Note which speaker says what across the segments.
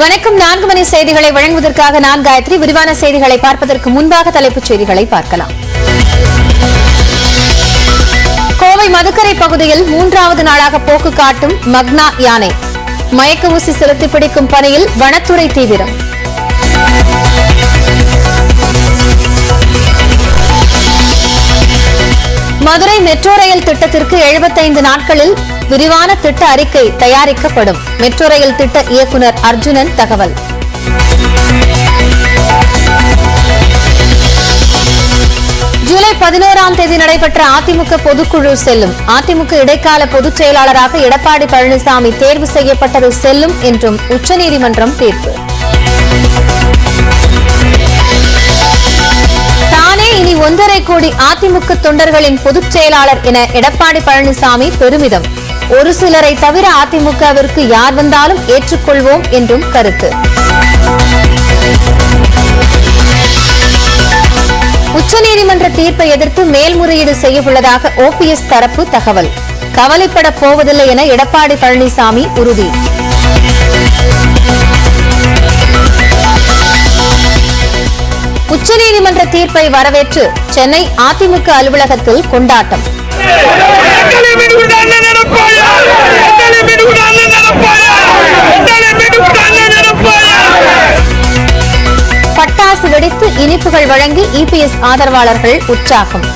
Speaker 1: வணக்கம். 4 மணி செய்திகளை வழங்குவதற்காக நான் காயத்ரி. விரிவான செய்திகளை பார்ப்பதற்கு முன்பாக தலைப்புச் செய்திகளை பார்க்கலாம். கோவை மதுக்கரை பகுதியில் 3வது நாளாக போக்கு காட்டும் மக்னா யானை. மயக்க ஊசி செலுத்தி பிடிக்கும் பணியில் வனத்துறை தீவிரம். மதுரை மெட்ரோ ரயில் திட்டத்திற்கு 75 நாட்களில் விரிவான திட்ட அறிக்கை தயாரிக்கப்படும். மெட்ரோ ரயில் திட்ட இயக்குநர் அர்ஜுனன் தகவல். ஜூலை 11ஆம் தேதி நடைபெற்ற அதிமுக பொதுக்குழு செல்லும். அதிமுக இடைக்கால பொதுச் செயலாளராக எடப்பாடி பழனிசாமி தேர்வு செய்யப்பட்டது செல்லும் என்றும் உச்சநீதிமன்றம் தீர்ப்பு. இனி 1.5 கோடி அதிமுக தொண்டர்களின் பொதுச் செயலாளர் என எடப்பாடி பழனிசாமி பெருமிதம். ஒரு சிலரை தவிர அதிமுகவிற்கு யார் வந்தாலும் ஏற்றுக்கொள்வோம் என்றும் கருத்து. உச்சநீதிமன்ற தீர்ப்பை எதிர்த்து மேல்முறையீடு செய்யவுள்ளதாக ஓபிஎஸ் தரப்பு தகவல். கவலைப்பட போவதில்லை என எடப்பாடி பழனிசாமி உறுதி. உச்சநீதிமன்ற தீர்ப்பை வரவேற்று சென்னை அதிமுக அலுவலகத்தில் கொண்டாட்டம். பட்டாசு வெடித்து இனிப்புகள் வழங்கி இபிஎஸ் ஆதரவாளர்கள் உற்சாகம்.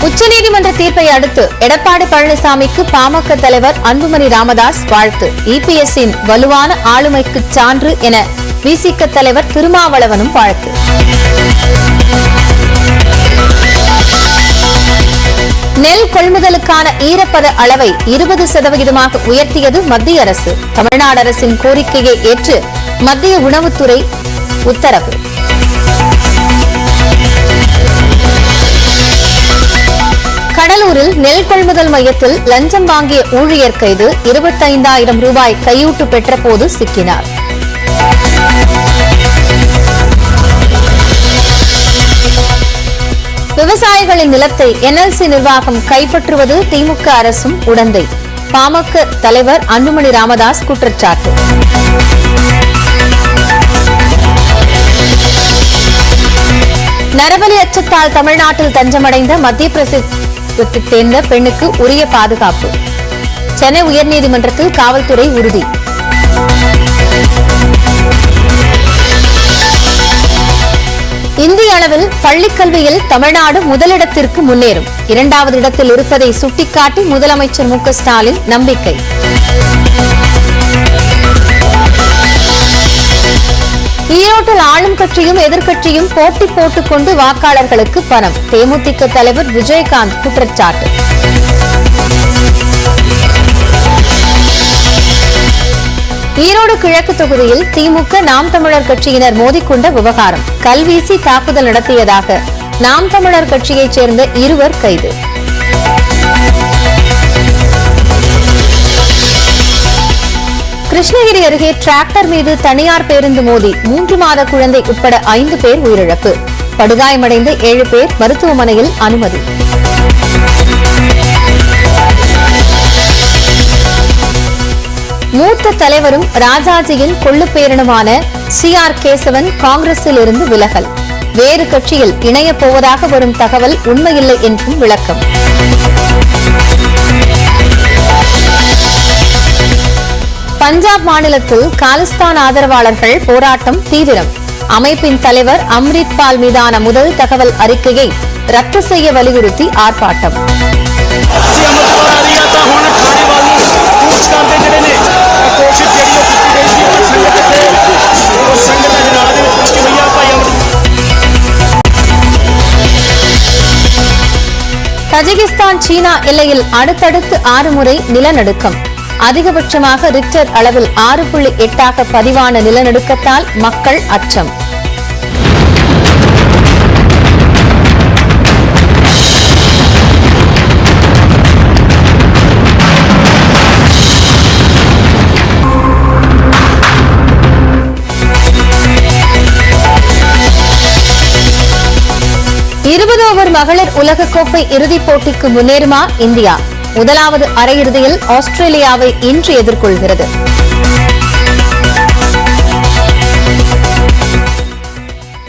Speaker 1: உச்சநீதிமன்ற தீர்ப்பை அடுத்து எடப்பாடி பழனிசாமிக்கு பாமக தலைவர் அன்புமணி ராமதாஸ் வாழ்த்து. இபிஎஸ்ஸின் வலுவான ஆளுமைக்கு சான்று என விசிக தலைவர் திருமாவளவனும் வாழ்த்து. நெல் கொள்முதலுக்கான ஈரப்பத அளவை 20% உயர்த்தியது மத்திய அரசு. தமிழ்நாடு அரசின் கோரிக்கையை ஏற்று மத்திய உணவுத்துறை உத்தரவு. கடலூரில் நெல் கொள்முதல் மையத்தில் லஞ்சம் வாங்கிய ஊழியர் கைது. 25,000 ரூபாய் கையூட்டு பெற்றபோது சிக்கினார். விவசாயிகளின் நிலத்தை என்எல்சி நிர்வாகம் கைப்பற்றுவது திமுக அரசும் உடந்தை. பாமக தலைவர் அன்புமணி ராமதாஸ் குற்றச்சாட்டு. நரபலி அச்சத்தால் தமிழ்நாட்டில் தஞ்சமடைந்த மத்திய பிரதேசத்தை சேர்ந்த பெண்ணுக்கு உரிய பாதுகாப்பு. சென்னை உயர்நீதிமன்றத்தில் காவல்துறை உறுதி. இந்திய அளவில் பள்ளிக்கல்வியில் தமிழ்நாடு முதலிடத்திற்கு முன்னேறும். 2வது இடத்தில் இருப்பதை சுட்டிக்காட்டி முதலமைச்சர் மு க ஸ்டாலின் நம்பிக்கை. ஈரோட்டில் ஆளும் கட்சியும் எதிர்க்கட்சியும் போட்டி போட்டுக் கொண்டு வாக்காளர்களுக்கு பணம். தேமுதிக தலைவர் விஜயகாந்த் குற்றச்சாட்டு. ஈரோடு கிழக்கு தொகுதியில் திமுக நாம் தமிழர் கட்சியினர் மோதிக்கொண்ட விவகாரம். கல்வீசி தாக்குதல் நடத்தியதாக நாம் தமிழர் கட்சியைச் சேர்ந்த 2 கைது. கிருஷ்ணகிரி அருகே டிராக்டர் மீது தனியார் பேருந்து மோதி 3 மாத குழந்தை உட்பட 5 பேர் உயிரிழப்பு. படுகாயமடைந்த 7 பேர் மருத்துவமனையில் அனுமதி. மூத்த தலைவரும் ராஜாஜியின் கொள்ளுப்பேரனுமான CR கேசவன் காங்கிரஸில் இருந்து விலகல். வேறு கட்சியில் இணையப் போவதாக வரும் தகவல் உண்மையில்லை என்றும் விளக்கம். பஞ்சாப் மாநிலத்தில் காலிஸ்தான் ஆதரவாளர்கள் போராட்டம் தீவிரம். அமைப்பின் தலைவர் அம்ரித் பால் மீதான முதல் தகவல் அறிக்கையை ரத்து செய்ய வலியுறுத்தி ஆர்ப்பாட்டம். தஜிகிஸ்தான் சீனா எல்லையில் அடுத்தடுத்து 6 முறை நிலநடுக்கம். அதிகபட்சமாக ரிக்டர் அளவில் 6.8 பதிவான நிலநடுக்கத்தால் மக்கள் அச்சம். 20 ஓவர் மகளிர் உலகக்கோப்பை இறுதிப் போட்டிக்கு முன்னேறுமா இந்தியா? முதலாவது அரையிறுதியில் ஆஸ்திரேலியாவை இன்று எதிர்கொள்கிறது.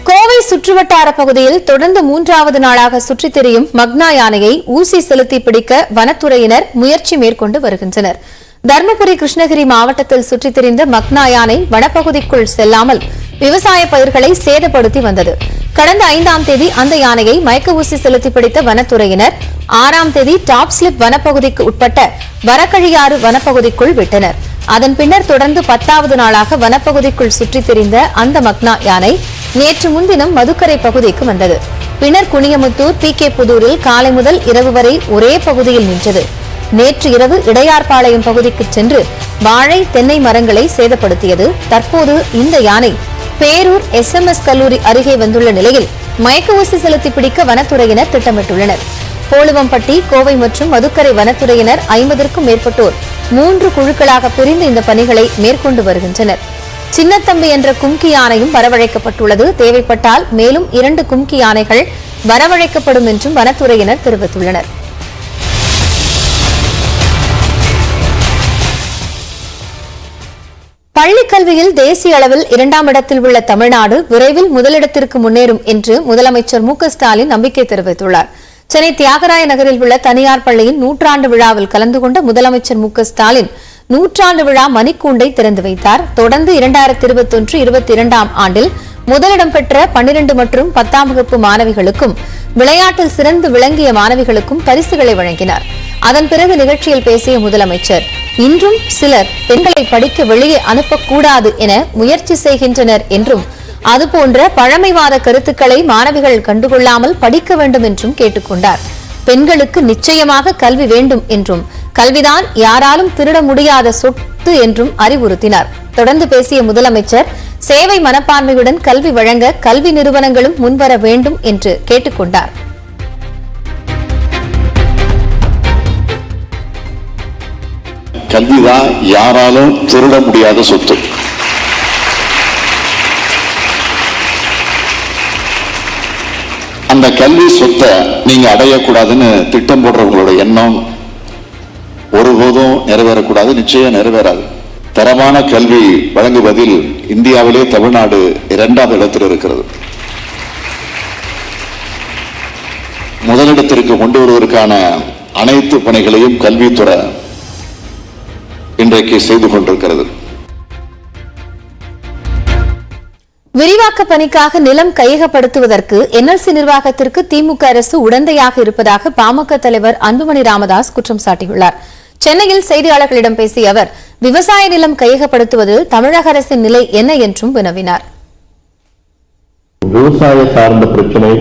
Speaker 1: கோவை சுற்றுவட்டார பகுதியில் தொடர்ந்து 3வது நாளாக சுற்றித் திரியும் மக்னா யானையை ஊசி செலுத்தி பிடிக்க வனத்துறையினர் முயற்சி மேற்கொண்டு வருகின்றனர். தருமபுரி, கிருஷ்ணகிரி மாவட்டத்தில் சுற்றித் திரிந்த மக்னா யானை வனப்பகுதிக்குள் செல்லாமல் விவசாய பயிர்களை சேதப்படுத்தி வந்தது. கடந்த 5ஆம் தேதி அந்த யானையை மயக்க ஊசி செலுத்தி பிடித்த வனத்துறையினர் 6ஆம் தேதி டாப் ஸ்லிப் வனப்பகுதிக்கு உட்பட்ட வரக்கழியாறு வனப்பகுதிக்குள் விட்டனர். அதன் பின்னர் தொடர்ந்து 10வது நாளாக வனப்பகுதிக்குள் சுற்றித் திரிந்த அந்த மக்னா யானை நேற்று முன்தினம் மதுக்கரை பகுதிக்கு வந்தது. பின்னர் குனியமுத்தூர், PK புதூரில் காலை முதல் இரவு வரை ஒரே பகுதியில் நின்றது. நேற்று இரவு இடையார்பாளையம் பகுதிக்கு சென்று வாழை, தென்னை மரங்களை சேதப்படுத்தியது. தற்போது இந்த யானை பேரூர் SMS கல்லூரி அருகே வந்துள்ள நிலையில் மயக்க ஊசி செலுத்தி பிடிக்க வனத்துறையினர் திட்டமிட்டுள்ளனர். போலுவம்பட்டி, கோவை மற்றும் மதுக்கரை வனத்துறையினர் 50க்கும் மேற்பட்டோர் 3 குழுக்களாக பிரிந்து இந்த பணிகளை மேற்கொண்டு வருகின்றனர். சின்னத்தம்பி என்ற கும்கி யானையும் வரவழைக்கப்பட்டுள்ளது. தேவைப்பட்டால் மேலும் 2 கும்கி யானைகள் வரவழைக்கப்படும் என்றும் வனத்துறையினர் தெரிவித்துள்ளனர். பள்ளிக் கல்வியில் தேசிய அளவில் 2ஆம் இடத்தில் உள்ள தமிழ்நாடு விரைவில் முதலிடத்திற்கு முன்னேறும் என்று முதலமைச்சர் MK-ஸ்டாலின் நம்பிக்கை தெரிவித்துள்ளார். சென்னை தியாகராய நகரில் உள்ள தனியார் பள்ளியின் 100ஆண்டு விழாவில் கலந்து கொண்ட முதலமைச்சர் MK-ஸ்டாலின் 100ஆண்டு விழா மணிக்கூண்டை திறந்து வைத்தார். தொடர்ந்து 2021-22ஆம் ஆண்டில் முதலிடம் பெற்ற 12 மற்றும் 10ஆம் வகுப்பு மாணவிகளுக்கும் விளையாட்டில் சிறந்து விளங்கிய மாணவிகளுக்கும் பரிசுகளை வழங்கினார். அதன் பிறகு நிகழ்ச்சியில் பேசிய முதலமைச்சர், இன்றும் சிலர் பெண்களை படிக்க வெளியே அனுப்பக்கூடாது என முயற்சி செய்கின்றனர் என்றும், அதுபோன்ற பழமைவாத கருத்துக்களை மாணவிகள் கண்டுகொள்ளாமல் படிக்க வேண்டும் என்றும் கேட்டுக் கொண்டார். பெண்களுக்கு நிச்சயமாக கல்வி வேண்டும் என்றும், கல்விதான் யாராலும் திருட முடியாத சொத்து என்றும் அறிவுறுத்தினார். தொடர்ந்து பேசிய முதலமைச்சர், சேவை மனப்பான்மையுடன் கல்வி வழங்க கல்வி நிறுவனங்களும் முன்வர வேண்டும் என்று கேட்டுக் கொண்டார்.
Speaker 2: கல்விதான் யாராலும் திருட முடியாத சொத்து. அந்த கல்வி சொத்தை நீங்க அடையக்கூடாதுன்னு திட்டம் போடுறவங்களோட எண்ணம் ஒருபோதும் நிறைவேறக்கூடாது, நிச்சயம் நிறைவேறாது. தரமான கல்வி வழங்குவதில் இந்தியாவிலே தமிழ்நாடு 2ஆவது இடத்தில் இருக்கிறது. முதலிடத்திற்கு கொண்டு வருவதற்கான அனைத்து பணிகளையும் கல்வித்துறை இன்றைக்கு செய்து கொண்டிருக்கிறது.
Speaker 1: விரிவாக்க பணிக்காக நிலம் கையகப்படுத்துவதற்கு NLC நிர்வாகத்திற்கு திமுக அரசு உடந்தையாக இருப்பதாக பாமக தலைவர் அன்புமணி ராமதாஸ் குற்றம் சாட்டியுள்ளார். சென்னையில் செய்தியாளர்களிடம் பேசிய அவர், விவசாய நிலம் கையகப்படுத்துவதில் தமிழக அரசின் நிலை என்ன என்றும் வினவினார்.
Speaker 3: விவசாய சார்ந்த பிரச்சனை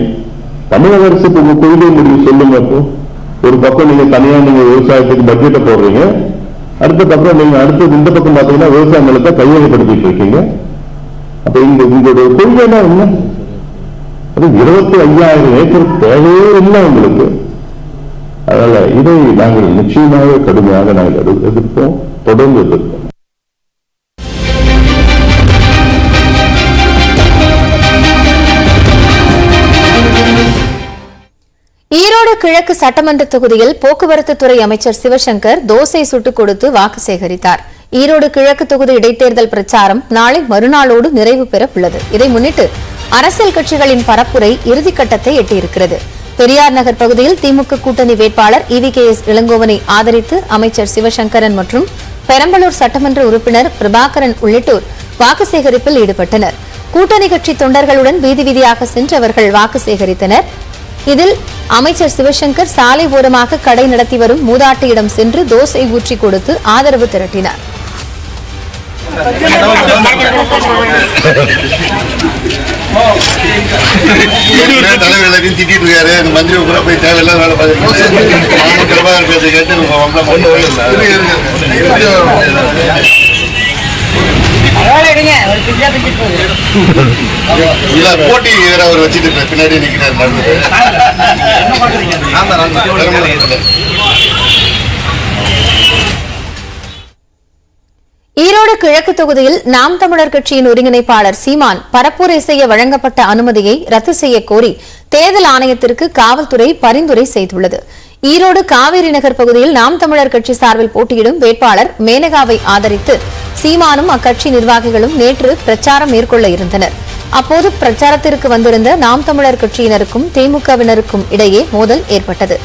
Speaker 3: தமிழக அரசு கொள்கை முடிவு சொல்லுங்க. ஒரு பக்கம் நீங்க தனியா நீங்க விவசாயத்துக்கு பட்ஜெட்டை போடுறீங்க, அடுத்த பக்கம் நீங்க அடுத்தது இந்த பக்கம் பாத்தீங்கன்னா விவசாய நிலத்தை கையகப்படுத்திட்டு இருக்கீங்க. அப்ப உங்களுடைய கொள்கைனா என்ன? அது 25,000 ஏக்கர் தேவையே இல்லை உங்களுக்கு. அதனால இதை நாங்கள் நிச்சயமாக கடுமையாக நாங்கள் எதிர்ப்போம், தொடர்ந்து எதிர்ப்போம்.
Speaker 1: ஈரோடு கிழக்கு சட்டமன்ற தொகுதியில் போக்குவரத்து துறை அமைச்சர் சிவசங்கர் தோசை சுட்டுக் கொடுத்து வாக்கு சேகரித்தார். ஈரோடு கிழக்கு தொகுதி இடைத்தேர்தல் பிரச்சாரம் நாளை மறுநாளோடு நிறைவு பெற உள்ளது. இதை முன்னிட்டு அரசியல் கட்சிகளின் பரப்புரை இறுதிக்கட்டத்தை எட்டியிருக்கிறது. பெரியார் நகர் பகுதியில் திமுக கூட்டணி வேட்பாளர் EVKS இளங்கோவனை ஆதரித்து அமைச்சர் சிவசங்கரன் மற்றும் பெரம்பலூர் சட்டமன்ற உறுப்பினர் பிரபாகரன் உள்ளிட்டோர் வாக்கு சேகரிப்பில் ஈடுபட்டனர். கூட்டணி கட்சி தொண்டர்களுடன் வீதி வீதியாக சென்று அவர்கள் வாக்கு சேகரித்தனர். இதில் அமைச்சர் சிவசங்கர் சாலை ஓரமாக கடை நடத்தி வரும் மூதாட்டியிடம் சென்று தோசை ஊற்றி கொடுத்து ஆதரவு திரட்டினார்.
Speaker 2: போட்டி அவர் வச்சுட்டு பின்னாடி நிக்கிறார்.
Speaker 1: ஈரோடு கிழக்கு தொகுதியில் நாம் தமிழர் கட்சியின் ஒருங்கிணைப்பாளர் சீமான் பரப்புரை செய்ய வழங்கப்பட்ட அனுமதியை ரத்து செய்ய கோரி தேர்தல் ஆணையத்திற்கு காவல்துறை பரிந்துரை செய்துள்ளது. ஈரோடு காவேரி நகர் பகுதியில் நாம் தமிழர் கட்சி சார்பில் போட்டியிடும் வேட்பாளர் மேனகாவை ஆதரித்து சீமானும் அக்கட்சி நிர்வாகிகளும் நேற்று பிரச்சாரம் மேற்கொள்ள இருந்தனர். அப்போது பிரச்சாரத்திற்கு வந்திருந்த நாம் தமிழர் கட்சியினருக்கும் திமுகவினருக்கும் இடையே மோதல் ஏற்பட்டது.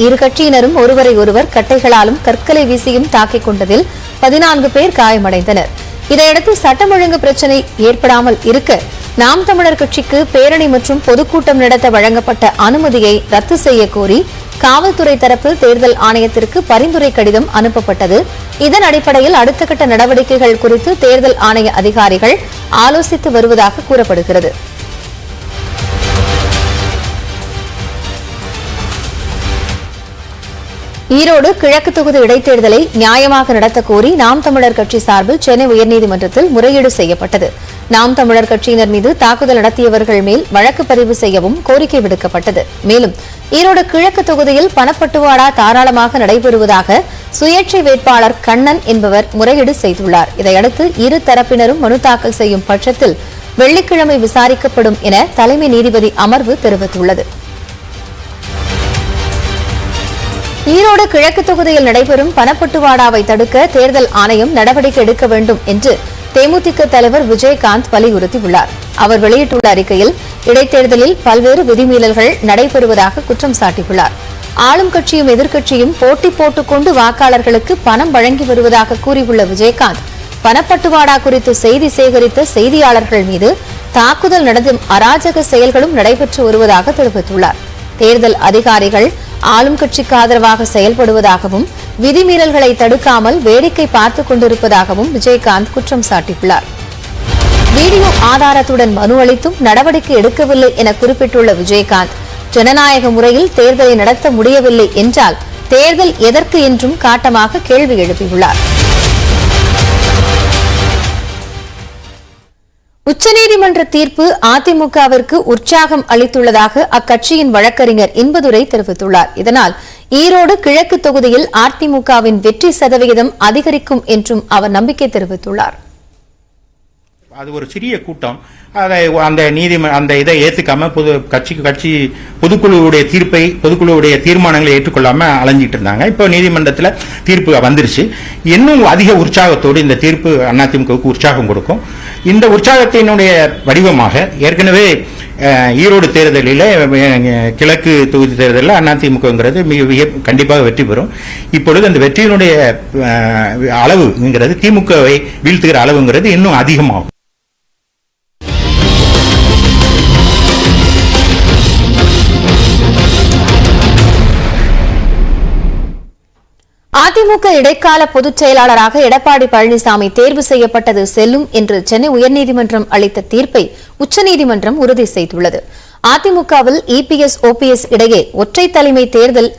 Speaker 1: இரு கட்சியினரும் ஒருவரை ஒருவர் கட்டைகளாலும் கற்களை வீசியும் தாக்கிக் கொண்டதில் 14 பேர் காயமடைந்தனர். இதையடுத்து சட்டம் ஒழுங்கு பிரச்சினை ஏற்படாமல் இருக்க நாம் தமிழர் கட்சிக்கு பேரணி மற்றும் பொதுக்கூட்டம் நடத்த வழங்கப்பட்ட அனுமதியை ரத்து செய்ய கோரி காவல்துறை தரப்பில் தேர்தல் ஆணையத்திற்கு பரிந்துரை கடிதம் அனுப்பப்பட்டது. இதன் அடிப்படையில் அடுத்த கட்ட நடவடிக்கைகள் குறித்து தேர்தல் ஆணைய அதிகாரிகள் ஆலோசித்து வருவதாக கூறப்படுகிறது. ஈரோடு கிழக்கு தொகுதி இடைத்தேர்தலை நியாயமாக நடத்த கோரி நாம் தமிழர் கட்சி சார்பில் சென்னை உயர்நீதிமன்றத்தில் முறையீடு செய்யப்பட்டது. நாம் தமிழர் கட்சியினர் மீது தாக்குதல் நடத்தியவர்கள் மேல் வழக்கு பதிவு செய்யவும் கோரிக்கை விடுக்கப்பட்டது. மேலும் ஈரோடு கிழக்கு தொகுதியில் பணப்பட்டுவாடா தாராளமாக நடைபெறுவதாக சுயேட்சை வேட்பாளர் கண்ணன் என்பவர் முறையீடு செய்துள்ளார். இதையடுத்து இரு தரப்பினரும் மனு தாக்கல் செய்யும் பட்சத்தில் வெள்ளிக்கிழமை விசாரிக்கப்படும் என தலைமை நீதிபதி அமர்வு தெரிவித்துள்ளது. ஈரோடு கிழக்கு தொகுதியில் நடைபெறும் பணப்பட்டுவாடாவை தடுக்க தேர்தல் ஆணையம் நடவடிக்கை எடுக்க வேண்டும் என்று தேமுதிக தலைவர் விஜயகாந்த் வலியுறுத்தியுள்ளார். அவர் வெளியிட்டுள்ள அறிக்கையில் இடைத்தேர்தலில் பல்வேறு விதிமீறல்கள் நடைபெறுவதாக குற்றம் சாட்டியுள்ளார். ஆளும் கட்சியும் எதிர்க்கட்சியும் போட்டி போட்டுக்கொண்டு வாக்காளர்களுக்கு பணம் வழங்கி வருவதாக கூறியுள்ள விஜயகாந்த் பணப்பட்டுவாடா குறித்து செய்தி சேகரித்த செய்தியாளர்கள் மீது தாக்குதல் நடத்தும் அராஜக செயல்களும் நடைபெற்று வருவதாக தெரிவித்துள்ளார். தேர்தல் அதிகாரிகள் ஆளும் கட்சிக்கு ஆதரவாக செயல்படுவதாகவும் விதிமீறல்களை தடுக்காமல் வேடிக்கை பார்த்துக் கொண்டிருப்பதாகவும் விஜயகாந்த் குற்றம் சாட்டியுள்ளார். வீடியோ ஆதாரத்துடன் மனு அளித்தும் நடவடிக்கை எடுக்கவில்லை என குறிப்பிட்டுள்ள விஜயகாந்த் ஜனநாயக முறையில் தேர்தலை நடத்த முடியவில்லை என்றால் தேர்தல் எதற்கு என்றும் காட்டமாக கேள்வி எழுப்பியுள்ளார். உச்சநீதிமன்ற தீர்ப்பு அதிமுகவிற்கு உற்சாகம் அளித்துள்ளதாக அக்கட்சியின் வழக்கறிஞர் இன்பதுரை தெரிவித்துள்ளார். இதனால் ஈரோடு கிழக்கு தொகுதியில் அதிமுகவின் வெற்றி சதவிகிதம் அதிகரிக்கும் என்றும் அவர் நம்பிக்கை தெரிவித்துள்ளார்.
Speaker 4: அது ஒரு சிறிய கூட்டம் அந்த இதை ஏத்துக்காம கட்சி பொதுக்குழுவுடைய தீர்ப்பை பொதுக்குழுவுடைய தீர்மானங்களை ஏற்றுக்கொள்ளாம அலைஞ்சிட்டு இருந்தாங்க. இப்போ நீதிமன்றத்தில் தீர்ப்பு வந்துருச்சு. இன்னும் அதிக உற்சாகத்தோடு இந்த தீர்ப்பு அதிமுகவுக்கு உற்சாகம் கொடுக்கும். இந்த உற்சாகத்தினுடைய வடிவமாக ஏற்கனவே ஈரோடு தேர்தலில் கிழக்கு தொகுதி தேர்தலில் அதிமுகங்கிறது கண்டிப்பாக வெற்றி பெறும். இப்பொழுது அந்த வெற்றியினுடைய அளவுங்கிறது திமுகவை வீழ்த்துகிற அளவுங்கிறது இன்னும் அதிகமாகும்.
Speaker 1: அதிமுக இடைக்கால பொதுச் செயலாளராக எடப்பாடி பழனிசாமி தேர்வு செய்யப்பட்டது செல்லும் என்று சென்னை உயர்நீதிமன்றம் அளித்த தீர்ப்பை உச்சநீதிமன்றம் உறுதி செய்துள்ளது. அதிமுகவில் இபிஎஸ் ஓபிஎஸ் இடையே ஒற்றை தலைமை தேர்தல்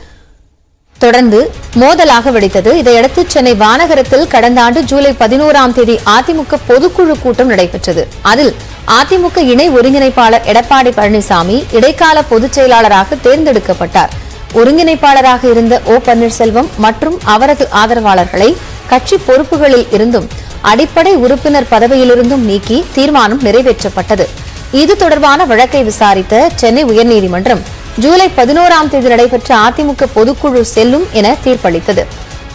Speaker 1: தொடர்ந்து மோதலாக வெடித்தது. இதையடுத்து சென்னை வானகரத்தில் கடந்த ஆண்டு ஜூலை 11ஆம் தேதி அதிமுக பொதுக்குழு கூட்டம் நடைபெற்றது. அதில் அதிமுக இணை ஒருங்கிணைப்பாளர் எடப்பாடி பழனிசாமி இடைக்கால பொதுச் செயலாளராக தேர்ந்தெடுக்கப்பட்டார். ஒருங்கிணைப்பாளராக இருந்த ஓ பன்னீர்செல்வம் மற்றும் அவரது ஆதரவாளர்களை கட்சி பொறுப்புகளில் இருந்தும் அடிப்படை உறுப்பினர் பதவியிலிருந்தும் நீக்கி தீர்மானம் நிறைவேற்றப்பட்டது. இது தொடர்பான வழக்கை விசாரித்த சென்னை உயர்நீதிமன்றம் ஜூலை 11ஆம் தேதி நடைபெற்ற அதிமுக பொதுக்குழு செல்லும் என தீர்ப்பளித்தது.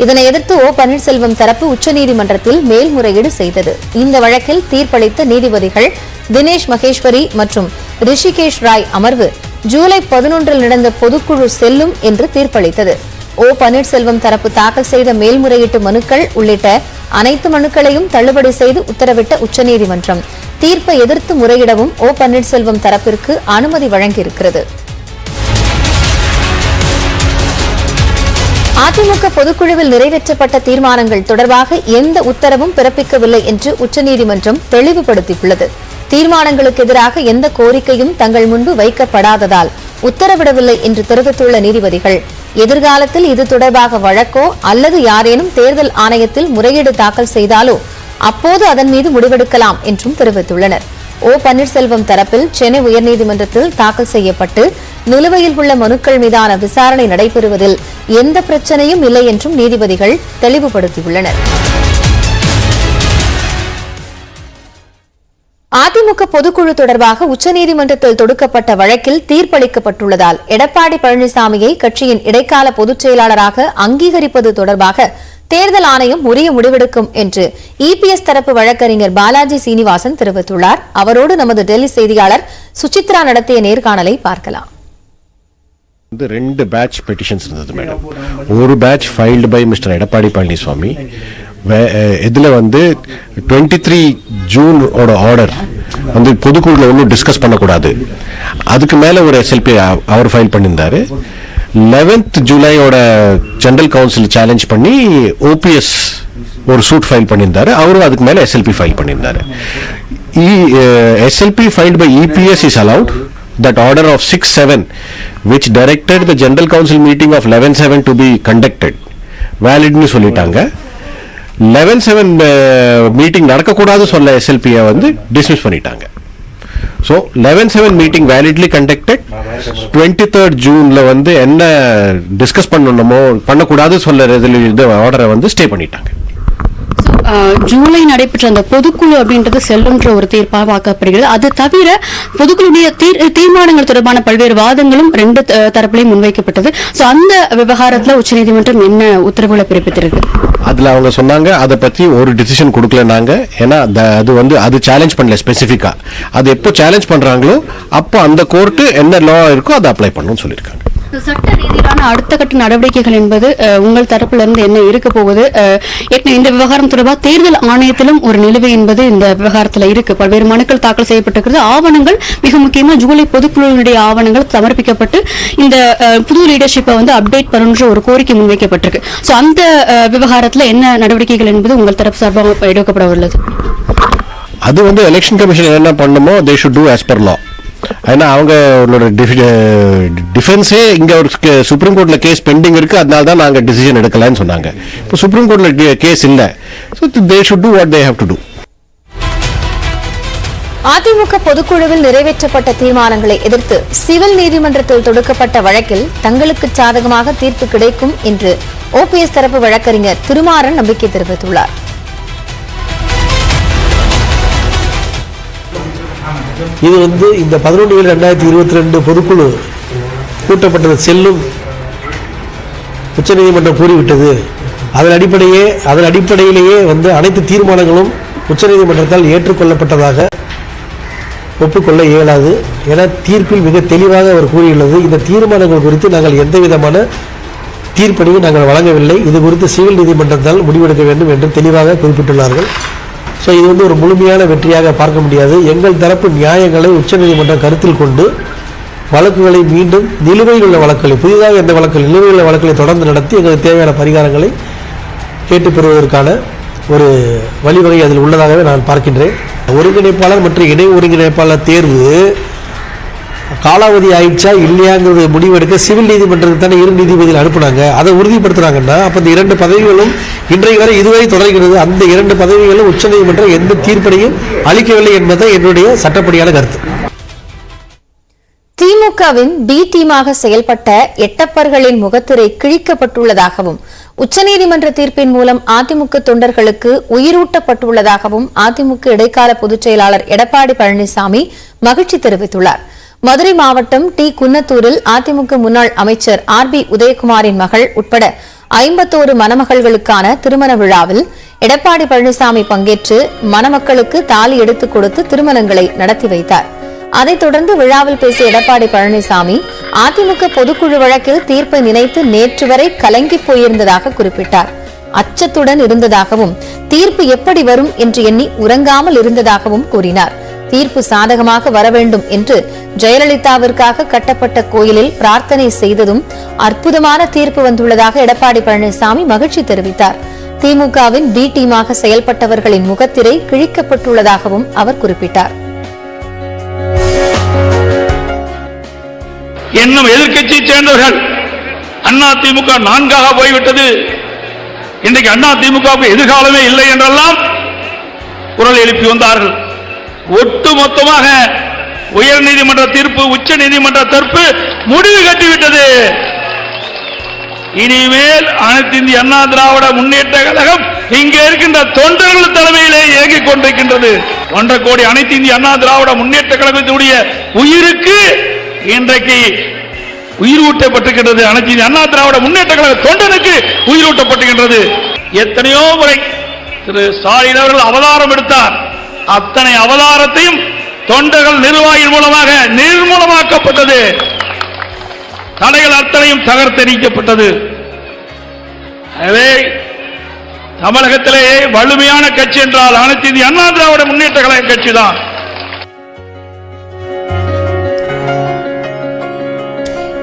Speaker 1: இதனை எதிர்த்து ஓ பன்னீர்செல்வம் தரப்பு உச்சநீதிமன்றத்தில் மேல்முறையீடு செய்தது. இந்த வழக்கில் தீர்ப்பளித்த நீதிபதிகள் தினேஷ் மகேஸ்வரி மற்றும் ரிஷிகேஷ் ராய் அமர்வு ஜூலை 11இல் நடந்த பொதுக்குழு செல்லும் என்று தீர்ப்பளித்தது. ஓ பன்னீர்செல்வம் தரப்பு தாக்கல் செய்த மேல்முறையீட்டு மனுக்கள் உள்ளிட்ட அனைத்து மனுக்களையும் தள்ளுபடி செய்து உத்தரவிட்ட உச்சநீதிமன்றம் தீர்ப்பை எதிர்த்து முறையிடவும் ஓ பன்னீர்செல்வம் தரப்பிற்கு அனுமதி வழங்கியிருக்கிறது. அதிமுக பொதுக்குழுவில் நிறைவேற்றப்பட்ட தீர்மானங்கள் தொடர்பாக எந்த உத்தரவும் பிறப்பிக்கவில்லை என்று உச்சநீதிமன்றம் தெளிவுபடுத்தியுள்ளது. தீர்மானங்களுக்கு எதிராக எந்த கோரிக்கையும் தங்கள் முன்பு வைக்கப்படாததால் உத்தரவிடவில்லை என்று தெரிவித்துள்ள நீதிபதிகள் எதிர்காலத்தில் இது தொடர்பாக வழக்கோ அல்லது யாரேனும் தேர்தல் ஆணையத்தில் முறையீடு தாக்கல் செய்தாலோ அப்போது அதன் மீது முடிவெடுக்கலாம் என்றும் தெரிவித்துள்ளனர். ஓ பன்னீர்செல்வம் தரப்பில் சென்னை உயர்நீதிமன்றத்தில் தாக்கல் செய்யப்பட்டு நிலுவையில் உள்ள மனுக்கள் மீதான விசாரணை நடைபெறுவதில் எந்த பிரச்சனையும் இல்லை என்றும் நீதிபதிகள் தெளிவுபடுத்தியுள்ளனர். அதிமுக பொதுக்குழு தொடர்பாக உச்சநீதிமன்றத்தில் தொடுக்கப்பட்ட வழக்கில் தீர்ப்பளிக்கப்பட்டுள்ளதால் எடப்பாடி பழனிசாமியை கட்சியின் இடைக்கால பொதுச் செயலாளராக அங்கீகரிப்பது தொடர்பாக தேர்தல் ஆணையம் உரிய முடிவெடுக்கும் என்று இபிஎஸ் தரப்பு வழக்கறிஞர் பாலாஜி சீனிவாசன் தெரிவித்துள்ளார். அவரோடு நமது டெல்லி செய்தியாளர் சுசித்ரா நடத்திய நேர்காணலை பார்க்கலாம்.
Speaker 5: ரெண்டு பேட்ச் பெட்டிஷன்ஸ் இருந்தது மேடம். ஒரு batch filed by mister Edappadi Palaniswami. இதுல 23 ஜூன் ஆர்டர் பொதுக்குழுல ஒன்றும் டிஸ்கஸ் பண்ணக்கூடாது, அதுக்கு மேல ஒரு எஸ்எல்பி அவர் ஃபைல் பண்ணியிருந்தாரு. 11th ஜூலையோட ஜெனரல் கவுன்சில் சேலஞ்ச் பண்ணி ஓபிஎஸ் ஒரு சூட் ஃபைல் பண்ணியிருந்தாரு, அவரும் அதுக்கு மேல எஸ்எல்பி ஃபைல் பண்ணியிருந்தாரு. SLP filed by EPS is allowed. That order of 6/7 which directed the general council meeting of 11/7 to be conducted valid nu solitaanga. 11/7 meeting nadakakudadu solla SLP dismiss pannitaanga. So 11/7 meeting validly conducted. 23rd June la enna discuss pannumo pannakudadu solla order stay pannitaanga.
Speaker 6: July நடைபெற்ற அந்த பொதுக்குழு அப்படின்றது செல்லுன்ற ஒரு தீர்ப்பாக பார்க்கப்படுகிறது. அது தவிர பொதுக்குழுடைய தீர்மானங்கள் தொடர்பான பல்வேறு வாதங்களும் ரெண்டு தரப்பிலையும் முன்வைக்கப்பட்டது. அந்த விவகாரத்துல உச்சநீதிமன்றம் என்ன உத்தரவுகளை பிறப்பித்திருக்கு?
Speaker 5: அதுல அவங்க சொன்னாங்க அதை பத்தி ஒரு டிசிஷன் கொடுக்கல நாங்க. ஏன்னா அது சேலஞ்ச் பண்ணல ஸ்பெசிபிக்கா. அது எப்போ சேலஞ்ச் பண்றாங்களோ அப்போ அந்த கோர்ட்டு என்ன லா இருக்கோ அதை அப்ளை பண்ணணும்னு சொல்லியிருக்காங்க.
Speaker 6: சட்ட ரீதியிலான அடுத்த கட்ட நடவடிக்கைகள் என்பது உங்கள் தரப்புல இருந்து என்ன இருக்க போகுது? இந்த விவகாரம் தொடர்பாக தேர்தல் ஆணையத்திலும் ஒரு நிலுவை என்பது இந்த விவகாரத்தில் இருக்கு. பல்வேறு மனுக்கள் தாக்கல் செய்யப்பட்டிருக்கிறது. ஆவணங்கள் மிக முக்கியமா ஜூலை பொதுக்குழுவினுடைய ஆவணங்கள் சமர்ப்பிக்கப்பட்டு இந்த புது லீடர்ஷிப்பை அப்டேட் பண்ணுன்ற ஒரு கோரிக்கை முன்வைக்கப்பட்டிருக்கு. அந்த விவகாரத்தில் என்ன நடவடிக்கைகள் என்பது உங்கள் தரப்பு சார்பாக எடுக்கப்பட உள்ளது?
Speaker 5: அது எலெக்ஷன் கமிஷன் என்ன பண்ணுமோ they should do as per law. ஏன்னா அவங்களோட டிஃபென்ஸே இங்க ஒரு சுப்ரீம் கோர்ட்ல கேஸ் பெண்டிங் இருக்கு, அதனால தான் நாங்க டிசிஷன் எடுக்கலன்னு சொன்னாங்க. இப்போ சுப்ரீம் கோர்ட்ல கேஸ் இல்ல. So they should do what they have to do.
Speaker 1: AIADMK பொதுக்குழுவில் நிறைவேற்றப்பட்ட தீர்மானங்களை எதிர்த்து சிவில் நீதிமன்றத்தில் தொடுக்கப்பட்ட வழக்கில் தங்களுக்கு சாதகமாக தீர்ப்பு கிடைக்கும் என்று ஓபிஎஸ் தரப்பு வழக்கறிஞர் திருமாறன் நம்பிக்கை தெரிவித்துள்ளார்.
Speaker 7: இது இந்த 11/2022 பொதுக்குழு கூட்டப்பட்டது செல்லும் உச்சநீதிமன்றம் கூறிவிட்டது. அதன் அடிப்படையிலேயே அனைத்து தீர்மானங்களும் உச்சநீதிமன்றத்தால் ஏற்றுக்கொள்ளப்பட்டதாக ஒப்புக்கொள்ள இயலாது என தீர்ப்பில் மிக தெளிவாக அவர் கூறியுள்ளது. இந்த தீர்மானங்கள் குறித்து நாங்கள் எந்த விதமான தீர்ப்பையும் நாங்கள் வழங்கவில்லை. இது குறித்து சிவில் நீதிமன்றத்தால் முடிவெடுக்க வேண்டும் என்று தெளிவாக குறிப்பிட்டுள்ளார்கள். ஸோ இது ஒரு முழுமையான வெற்றியாக பார்க்க முடியாது. எங்கள் தரப்பு நியாயங்களை உச்சநீதிமன்றம் கருத்தில் கொண்டு வழக்குகளை மீண்டும் நிலுவையில் உள்ள வழக்குகளை, புதிதாக எந்த வழக்குகள் நிலுவையில் உள்ள வழக்குகளை தொடர்ந்து நடத்தி எங்களுக்கு தேவையான பரிகாரங்களை கேட்டு பெறுவதற்கான ஒரு வழிவகை அதில் உள்ளதாகவே நான் பார்க்கின்றேன். ஒருங்கிணைப்பாளர் மற்றும் இணை ஒருங்கிணைப்பாளர் தேர்வு காலாவதி ஆயிடுச்சா இல்லையாங்கிறது முடிவெடுக்க சிவில் நீதிமன்றத்துக்கு தானே இரு நீதிபதிகள் அனுப்புனாங்க. அதை உறுதிப்படுத்துறாங்கன்னா அப்போ இந்த 2 பதவிகளும் இன்றைக்கு வரை இதுவரை தொடர்கிறது. அந்த 2 பதவிகளும் உச்சநீதிமன்றம் எந்த தீர்ப்பையும் அளிக்கவில்லை என்பதை என்னுடைய சட்டப்படியான கருத்து.
Speaker 1: திமுகவின் பி டீமாக செயல்பட்ட எட்டப்பர்களின் முகத்திரை கிழிக்கப்பட்டுள்ளதாகவும் உச்சநீதிமன்ற தீர்ப்பின் மூலம் அதிமுக தொண்டர்களுக்கு உயிரூட்டப்பட்டுள்ளதாகவும் அதிமுக இடைக்கால பொதுச் செயலாளர் எடப்பாடி பழனிசாமி மகிழ்ச்சி தெரிவித்துள்ளார். மதுரை மாவட்டம் டி குன்னத்தூரில் அதிமுக முன்னாள் அமைச்சர் ஆர்பி உதயகுமாரின் மகள் உட்பட 51 மணமகள்களுக்கான திருமண விழாவில் எடப்பாடி பழனிசாமி பங்கேற்று மணமக்களுக்கு தாலி எடுத்துக் கொடுத்து திருமணங்களை நடத்தி வைத்தார். அதைத் தொடர்ந்து விழாவில் பேசிய எடப்பாடி பழனிசாமி அதிமுக பொதுக்குழு வழக்கில் தீர்ப்பை நினைத்து நேற்று வரை கலங்கிப் போயிருந்ததாக குறிப்பிட்டார். அச்சத்துடன் இருந்ததாகவும் தீர்ப்பு எப்படி வரும் என்று எண்ணி உறங்காமல் இருந்ததாகவும் கூறினார். தீர்ப்பு சாதகமாக வர வேண்டும் என்று ஜெயலலிதாவிற்காக கட்டப்பட்ட கோயிலில் பிரார்த்தனை செய்ததும் அற்புதமான தீர்ப்பு வந்துள்ளதாக எடப்பாடி பழனிசாமி மகிழ்ச்சி தெரிவித்தார். திமுகவின் பி டீமாக செயல்பட்டவர்களின் முகத்திரை கிழிக்கப்பட்டுள்ளதாகவும் அவர் குறிப்பிட்டார்.
Speaker 8: இன்னும் எதிர்க்கட்சியை சேர்ந்தவர்கள் அண்ணா திமுக 4ஆக போய்விட்டது, இன்றைக்கு அண்ணா திமுகவுக்கு எதிர்காலமே இல்லை என்றெல்லாம் குரல் எழுப்பி வந்தார்கள். ஒட்டுமொத்தமாக உயர் நீதிமன்ற தீர்ப்பு, உச்ச நீதிமன்ற தீர்ப்பு முடிவு கட்டிவிட்டது. இனிமேல் அனைத்து இந்திய அண்ணா திராவிட முன்னேற்ற கழகம் இங்கே இருக்கின்ற தொண்டர்கள் தலைமையிலே இயங்கிக் கொண்டிருக்கின்றது. 1.5 கோடி அனைத்து இந்திய அண்ணா திராவிட முன்னேற்ற கழகத்தினுடைய உயிருக்கு இன்றைக்கு உயிர் ஊட்டப்பட்டிருக்கின்றது. அனைத்து இந்திய அண்ணா திராவிட முன்னேற்ற கழக தொண்டனுக்கு உயிர் ஊட்டப்பட்டிருக்கின்றது. எத்தனையோ முறை திரு ஸ்டாலின் அவர்கள் அவதாரம் எடுத்தார். அத்தனை அவதாரத்தையும் தொண்டர்கள் நிர்வாகிகள் மூலமாக நிர்மூலமாக்கப்பட்டது. தடைகள் அத்தனையும் தகர்த்தெறிக்கப்பட்டது. எனவே தமிழகத்திலேயே வலிமையான கட்சி என்றால் அனைத்து இந்திய அண்ணா திராவிட முன்னேற்ற கழக கட்சி தான்.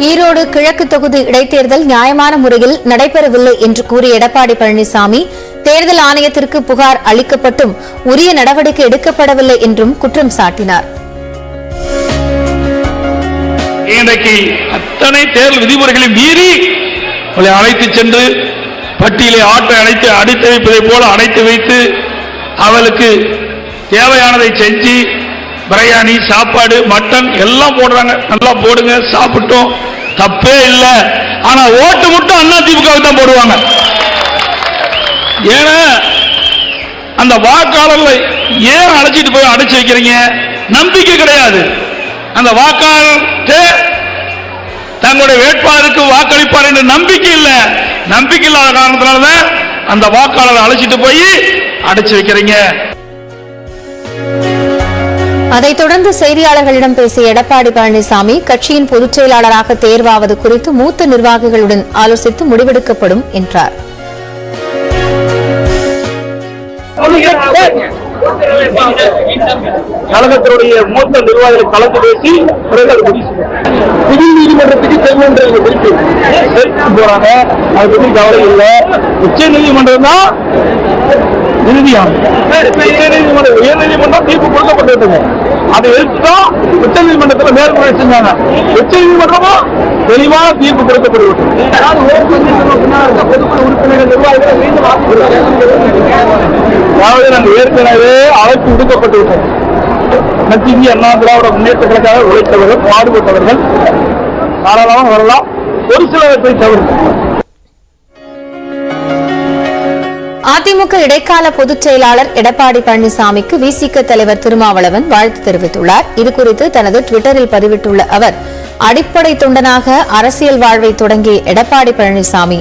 Speaker 1: ஈரோடு கிழக்கு தொகுதி இடைத்தேர்தல் நியாயமான முறையில் நடைபெறவில்லை என்று கூறிய எடப்பாடி பழனிசாமி தேர்தல் ஆணையத்திற்கு புகார் அளிக்கப்பட்டும் உரிய நடவடிக்கை எடுக்கப்படவில்லை என்றும் குற்றம் சாட்டினார்.
Speaker 8: இன்றைக்கு அத்தனை தேர்தல் விதிமுறைகளை மீறி அழைத்து சென்று பட்டியலை ஆட்டை அடைத்து வைப்பதை போல அடைத்து வைத்து அவளுக்கு தேவையானதை செஞ்சு பிரியாணி சாப்பாடு மட்டன் எல்லாம் போடுறாங்க. நல்லா போடுங்க, சாப்பிட்டோம், தப்பே இல்லை. ஆனா ஓட்டு மட்டும் அதிமுக தான் போடுவாங்க. ஏன்னா அந்த வாக்காளர்களை ஏன் அழைச்சிட்டு போய் அடைச்சு வைக்கிறீங்க? நம்பிக்கை கிடையாது. அந்த வாக்காளர் தங்களுடைய வேட்பாளருக்கு வாக்களிப்பார் என்ற நம்பிக்கை இல்லை. நம்பிக்கை இல்லாத காரணத்தினால்தான் அந்த வாக்காளரை அழைச்சிட்டு போய் அடைச்சு வைக்கிறீங்க.
Speaker 1: அதைத் தொடர்ந்து செய்தியாளர்களிடம் பேசிய எடப்பாடி பழனிசாமி கட்சியின் பொதுச் செயலாளராக தேர்வாவது குறித்து மூத்த நிர்வாகிகளுடன் ஆலோசித்து முடிவெடுக்கப்படும் என்றார்.
Speaker 8: கழகத்தினுடைய மூத்த நிர்வாகிகளை கலந்து பேசி சிவில் நீதிமன்றத்துக்கு போறாங்க. அதை பற்றி கவலை இல்லை. உச்ச நீதிமன்றம் தான் உயர்நீதிமன்றம் தீர்ப்பு கொடுக்கப்பட்டிருந்தது. அதை எடுத்துதான் உச்ச நீதிமன்றத்தில் மேல்முறை செஞ்சாங்க. உச்ச நீதிமன்றமும் தெளிவான தீர்ப்பு கொடுக்கப்படுவது. உறுப்பினர்கள் நிர்வாகிகள் அதாவது நாங்கள் ஏற்கனவே அழைப்பு விடுக்கப்பட்டுவிட்டோம். அனைத்து இந்திய அண்ணா திராவிட முன்னேற்ற கழக உழைத்தவர்கள், பாடுபட்டவர்கள் தாராளமாக வரலாம். ஒரு சிலவற்றை தவிர
Speaker 1: அதிமுக இடைக்கால பொதுச் செயலாளர் எடப்பாடி பழனிசாமிக்கு விசிக தலைவர் திருமாவளவன் வாழ்த்து தெரிவித்துள்ளார். இதுகுறித்து தனது டுவிட்டரில் பதிவிட்டுள்ள அவர், அடிப்படை தொண்டனாக அரசியல் வாழ்வை தொடங்கிய எடப்பாடி பழனிசாமி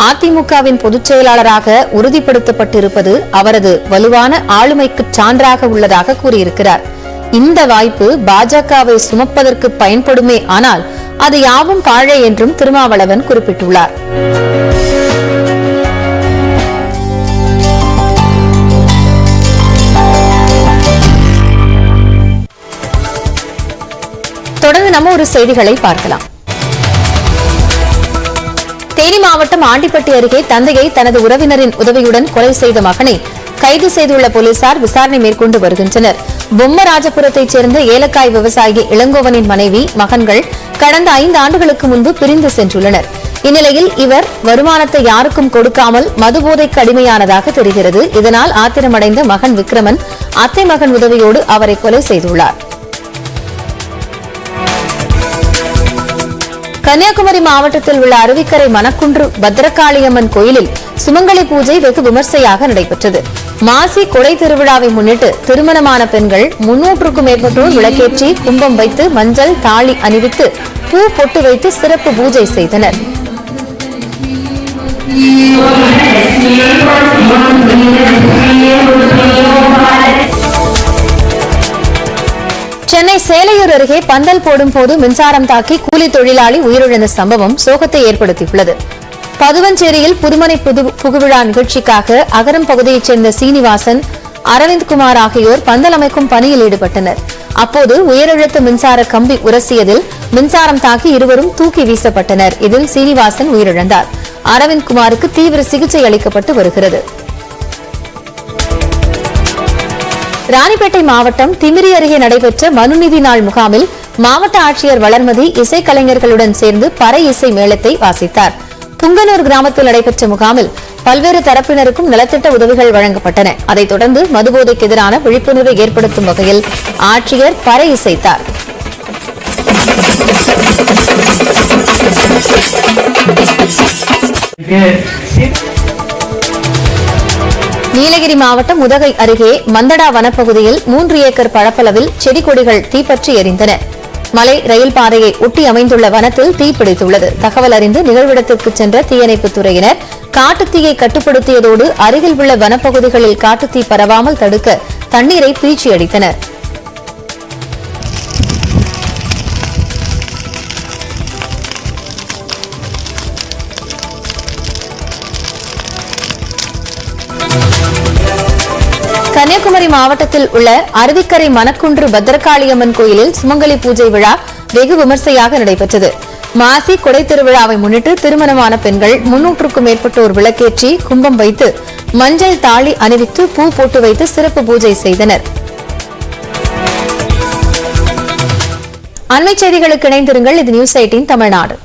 Speaker 1: அதிமுகவின் பொதுச் செயலாளராக உறுதிப்படுத்தப்பட்டிருப்பது அவரது வலுவான ஆளுமைக்கு சான்றாக உள்ளதாக கூறியிருக்கிறார். இந்த வாய்ப்பு பாஜகவை சுமப்பதற்கு பயன்படுமே, ஆனால் அது யாவும் பாழே என்றும் திருமாவளவன் குறிப்பிட்டுள்ளார். தொடர்ந்து நம்ம ஒரு செய்திகளை பார்க்கலாம். தேனி மாவட்டம் ஆண்டிப்பட்டி அருகே தந்தையை தனது உறவினரின் உதவியுடன் கொலை செய்த மகனை கைது செய்துள்ள போலீசார் விசாரணை மேற்கொண்டு வருகின்றனர். பொம்மராஜபுரத்தைச் சேர்ந்த ஏலக்காய் விவசாயி இளங்கோவனின் மனைவி, மகன்கள் கடந்த 5 ஆண்டுகளுக்கு முன்பு பிரிந்து சென்றுள்ளனர். இந்நிலையில் இவர் வருமானத்தை யாருக்கும் கொடுக்காமல் மதுபோதைக்கு அடிமையானதாக தெரிகிறது. இதனால் ஆத்திரமடைந்த மகன் விக்ரமன் அத்தை மகன் உதவியோடு அவரை கொலை செய்துள்ளார். கன்னியாகுமரி மாவட்டத்தில் உள்ள அருவிக்கரை மணக்குன்று பத்ரகாளியம்மன் கோயிலில் சுமங்கலி பூஜை வெகு விமர்சையாக நடைபெற்றது. மாசி கொடை திருவிழாவை முன்னிட்டு திருமணமான பெண்கள் 300க்கும் மேற்பட்டோர் விளக்கேற்றி கும்பம் வைத்து மஞ்சள் தாலி அணிவித்து பூ பொட்டு வைத்து சிறப்பு பூஜை செய்தனர். சென்னை சேலையூர் அருகே பந்தல் போடும் போது மின்சாரம் தாக்கி கூலி தொழிலாளி உயிரிழந்த சம்பவம் சோகத்தை ஏற்படுத்தியுள்ளது. பதுவஞ்சேரியில் புதுமனை புகுவிழா நிகழ்ச்சிக்காக அகரம் பகுதியைச் சேர்ந்த சீனிவாசன், அரவிந்த்குமார் ஆகியோர் பந்தல் அமைக்கும் பணியில் ஈடுபட்டனர். அப்போது உயரழுத்த மின்சார கம்பி உரசியதில் மின்சாரம் தாக்கி இருவரும் தூக்கி வீசப்பட்டனர். இதில் சீனிவாசன் உயிரிழந்தார். அரவிந்த்குமாருக்கு தீவிர சிகிச்சை அளிக்கப்பட்டு வருகிறது. ராணிப்பேட்டை மாவட்டம் திமிரி அருகே நடைபெற்ற மனுநீதி நாள் முகாமில் மாவட்ட ஆட்சியர் வளர்மதி இசைக்கலைஞர்களுடன் சேர்ந்து பறை இசை மேளத்தை வாசித்தார். புங்கனூர் கிராமத்தில் நடைபெற்ற முகாமில் பல்வேறு தரப்பினருக்கும் நலத்திட்ட உதவிகள் வழங்கப்பட்டன. அதைத் தொடர்ந்து மதுபோதைக்கு எதிரான விழிப்புணர்வை ஏற்படுத்தும் வகையில் ஆட்சியர் பறை இசைத்தார். நீலகிரி மாவட்டம் உதகை அருகே மந்தடா வனப்பகுதியில் 3 ஏக்கர் பரப்பளவில் செடி கொடிகள் தீப்பற்றி எரிந்தன. மலை ரயில் பாதையை ஒட்டி அமைந்துள்ள வனத்தில் தீப்பிடித்துள்ளது. தகவல் அறிந்து நிகழ்விடத்திற்கு சென்ற தீயணைப்புத் துறையினர் காட்டுத்தீயை கட்டுப்படுத்தியதோடு அருகில் உள்ள வனப்பகுதிகளில் காட்டுத்தீ பரவாமல் தடுக்க தண்ணீரை பீய்ச்சி அடித்தனர். கன்னியாகுமரி மாவட்டத்தில் உள்ள அருவிக்கரை மணக்குன்று பத்ரகாளியம்மன் கோயிலில் சுமங்கலி பூஜை விழா வெகு விமர்சையாக நடைபெற்றது. மாசி கொடை திருவிழாவை முன்னிட்டு திருமணமான பெண்கள் 300க்கும் மேற்பட்டோர் விளக்கேற்றி கும்பம் வைத்து மஞ்சள் தாளி அணிவித்து பூ போட்டு வைத்து சிறப்பு பூஜை செய்தனர். அண்மைச் செய்திகளுக்கு இணைந்திருங்கள். இது நியூஸ் 18 தமிழ்நாடு.